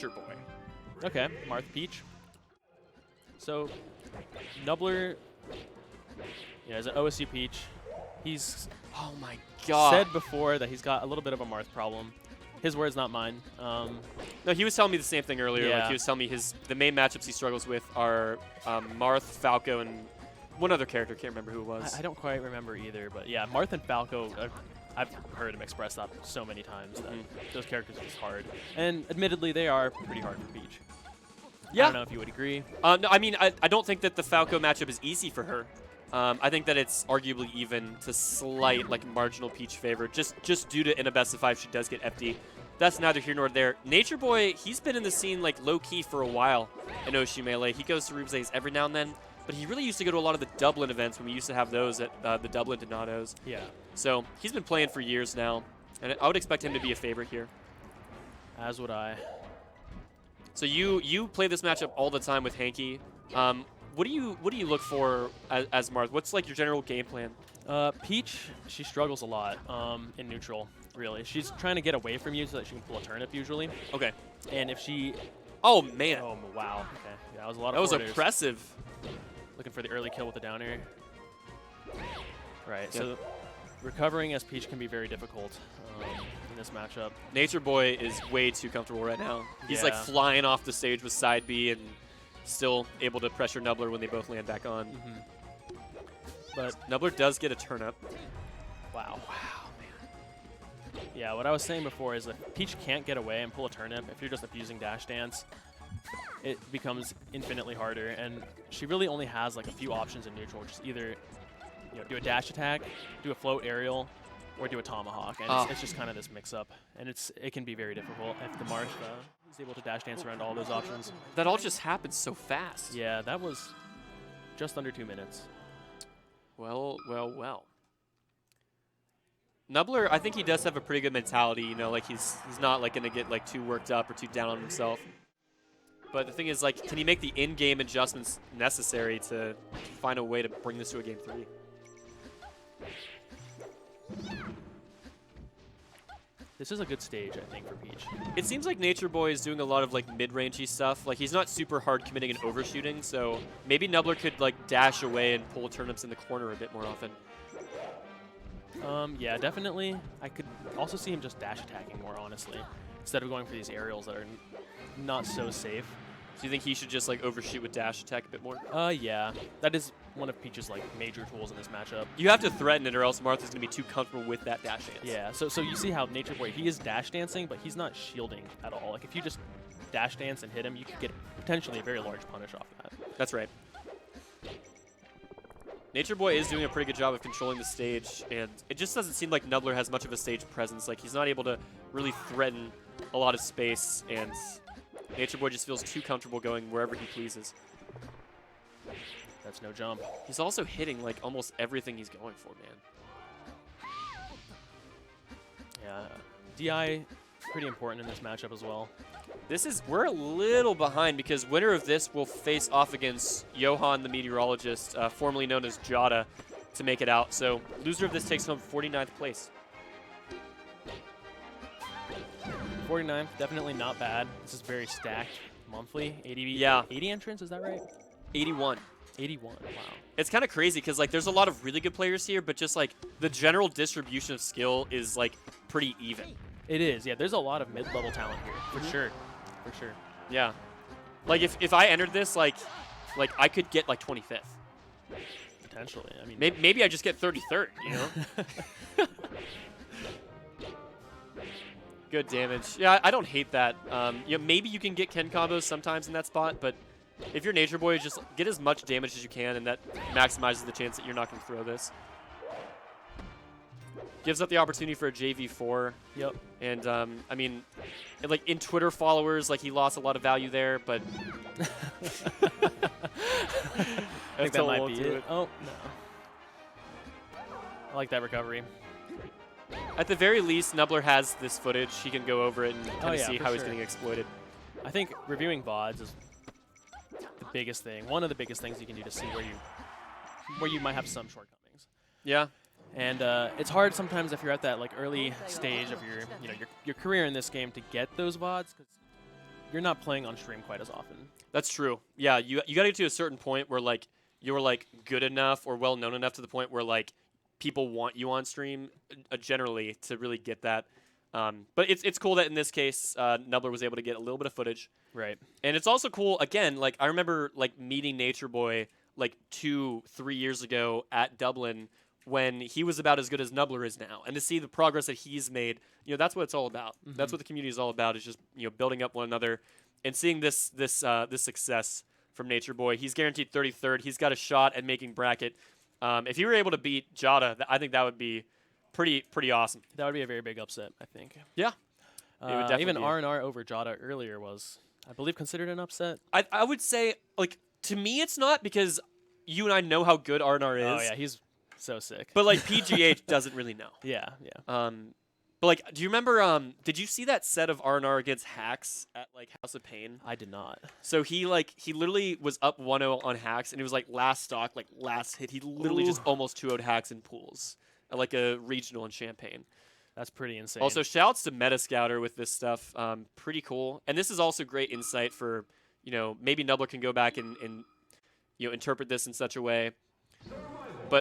NatureBoy. Okay, Marth Peach. So, Nubbler, is an OSU Peach. He's Oh my god. said before that he's got a little bit of a Marth problem. His words, not mine. No, he was telling me the same thing earlier. Yeah. Like he was telling me the main matchups he struggles with are Marth, Falco, and one other character. Can't remember who it was. I don't quite remember either, but yeah, Marth and Falco, I've heard him express that so many times that those characters are just hard. And admittedly, they are pretty hard for Peach. Yeah. I don't know if you would agree. No, I mean, I don't think that the Falco matchup is easy for her. I think that it's arguably even to slight, like, marginal Peach favor, just due to in a best of 5 she does get FD. That's neither here nor there. NatureBoy, he's been in the scene, like, low-key for a while in Oshi Melee. He goes to Rubes every now and then, but he really used to go to a lot of the Dublin events when we used to have those at the Dublin Donatos. Yeah. So he's been playing for years now, and I would expect him to be a favorite here. As would I. So you play this matchup all the time with Hanky. What do you look for as Marth? What's like your general game plan? Peach, she struggles a lot in neutral, really. She's trying to get away from you so that she can pull a turnip usually. Okay. And if she... Oh, man. Oh, wow. Okay. Yeah, that was a lot of That was quarters. oppressive. Looking for the early kill with the down air. Right, Yep. so recovering as Peach can be very difficult in this matchup. NatureBoy is way too comfortable right now. He's like Yeah. flying off the stage with side B and still able to pressure Nubbler when they both land back on. But Nubbler does get a turnip. wow. Wow, man. Yeah, what I was saying before is that Peach can't get away and pull a turnip. If you're just abusing dash dance, it becomes infinitely harder. And she really only has like a few options in neutral, which is either do a dash attack, do a float aerial, or do a tomahawk. And it's just kind of this mix-up. And it can be very difficult if the Marth is able to dash dance around all those options. That all just happens so fast. Yeah, that was just under 2 minutes. Well, well, well. Nubbler, I think he does have a pretty good mentality. You know, like he's not like gonna get like too worked up or too down on himself. But the thing is, like, can he make the in-game adjustments necessary to find a way to bring this to a game 3? This is a good stage, I think, for Peach. It seems like NatureBoy is doing a lot of like mid-rangey stuff. Like he's not super hard committing and overshooting, so maybe Nubbler could like dash away and pull turnips in the corner a bit more often. Yeah, definitely. I could also see him just dash attacking more, honestly, instead of going for these aerials that are not so safe. Do you think he should just like overshoot with dash attack a bit more? Yeah. That is one of Peach's like major tools in this matchup. You have to threaten it or else Marth is going to be too comfortable with that dash dance. Yeah, so you see how NatureBoy, he is dash dancing, but he's not shielding at all. Like if you just dash dance and hit him, you could get potentially a very large punish off that. That's right. NatureBoy is doing a pretty good job of controlling the stage, and it just doesn't seem like Nubbler has much of a stage presence. Like he's not able to really threaten a lot of space, and NatureBoy just feels too comfortable going wherever he pleases. That's no jump. He's also hitting like almost everything he's going for, man. Yeah, DI pretty important in this matchup as well. We're a little behind because winner of this will face off against Johan the Meteorologist, formerly known as Jada, to make it out. So loser of this takes home 49th place. 49th, definitely not bad. This is very stacked monthly. 80, Yeah. 80 entrants, is that right? 81. 81, wow. It's kind of crazy because like there's a lot of really good players here, but just like the general distribution of skill is like pretty even. It is, yeah. There's a lot of mid-level talent here, for sure. For sure. Yeah. Like if I entered this, like I could get like 25th. Potentially. I mean, Maybe I just get 33rd, you know? Good damage. Yeah, I don't hate that. Maybe you can get Ken combos sometimes in that spot, but if you're NatureBoy, just get as much damage as you can, and that maximizes the chance that you're not going to throw this. Gives up the opportunity for a JV4. Yep. And, I mean, like, in Twitter followers, like, he lost a lot of value there, but... I think that might be it. Oh, no. I like that recovery. At the very least, Nubbler has this footage. He can go over it and kind of see how he's sure. getting exploited. I think reviewing VODs is the biggest thing. One of the biggest things you can do to see where you might have some shortcomings. Yeah. And it's hard sometimes if you're at that like early stage of your career in this game to get those VODs, because you're not playing on stream quite as often. That's true. Yeah, you got to get to a certain point where like you're like good enough or well known enough to the point where like people want you on stream generally to really get that. But it's cool that in this case Nubbler was able to get a little bit of footage. Right. And it's also cool again. Like I remember like meeting NatureBoy like 2-3 years ago at Dublin when he was about as good as Nubbler is now, and to see the progress that he's made, that's what it's all about. Mm-hmm. That's what the community is all about. Is just building up one another, and seeing this success from NatureBoy. He's guaranteed 33rd. He's got a shot at making bracket. If he were able to beat Jada, I think that would be pretty awesome. That would be a very big upset, I think. Yeah, it would definitely even be. R&R over Jada earlier was, I believe, considered an upset. I would say, like, to me it's not, because you and I know how good R&R is. Oh yeah, he's so sick. But like PGH doesn't really know. Yeah. But like, do you remember? Did you see that set of R&R against Hacks at like House of Pain? I did not. So he literally was up 1-0 on Hacks, and it was like last stock, like last hit. He literally just almost 2-0'd Hacks in pools at like a regional in Champaign. That's pretty insane. Also, shouts to Metascouter with this stuff. Pretty cool. And this is also great insight for maybe Nubbler can go back and interpret this in such a way